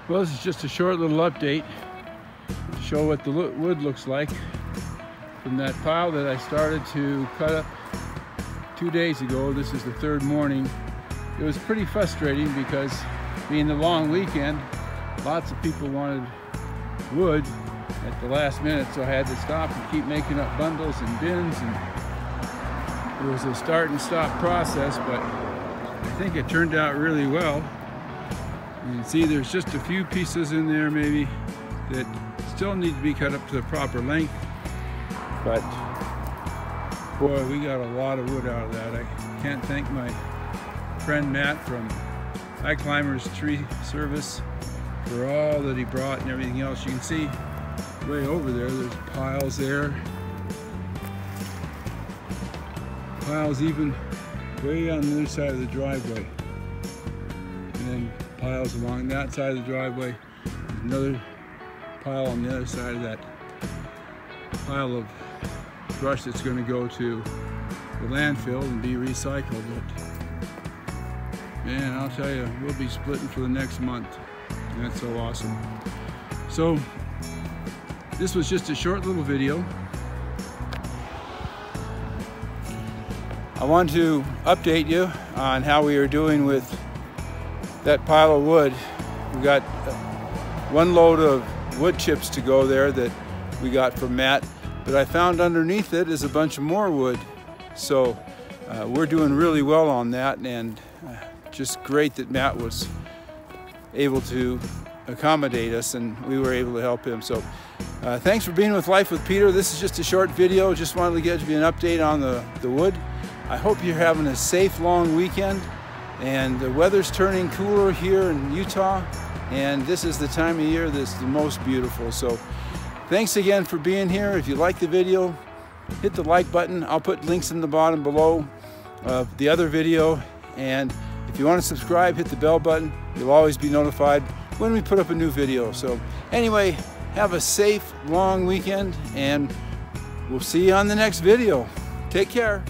Well, this is just a short little update to show what the wood looks like from that pile that I started to cut up 2 days ago. This is the third morning. It was pretty frustrating because being the long weekend, lots of people wanted wood at the last minute, so I had to stop and keep making up bundles and bins, and it was a start and stop process, but I think it turned out really well. You can see there's just a few pieces in there maybe that still need to be cut up to the proper length, but boy, we got a lot of wood out of that. I can't thank my friend Matt from High Climbers Tree Service for all that he brought and everything else. You can see way over there, there's piles there. Piles even way on the other side of the driveway. And then piles along that side of the driveway. There's another pile on the other side of that pile of brush that's going to go to the landfill and be recycled. But man, I'll tell you, we'll be splitting for the next month. And that's so awesome. So this was just a short little video. I want to update you on how we are doing with that pile of wood. We got one load of wood chips to go there that we got from Matt, but I found underneath it is a bunch of more wood. So we're doing really well on that, and just great that Matt was able to accommodate us and we were able to help him. So thanks for being with Life with Peter. This is just a short video. Just wanted to give you an update on the wood. I hope you're having a safe long weekend, and the weather's turning cooler here in Utah, and this is the time of year that's the most beautiful. So thanks again for being here. If you like the video, hit the like button. I'll put links in the bottom below of the other video, and if you want to subscribe, hit the bell button. You'll always be notified when we put up a new video. So anyway, have a safe long weekend, and we'll see you on the next video. Take care.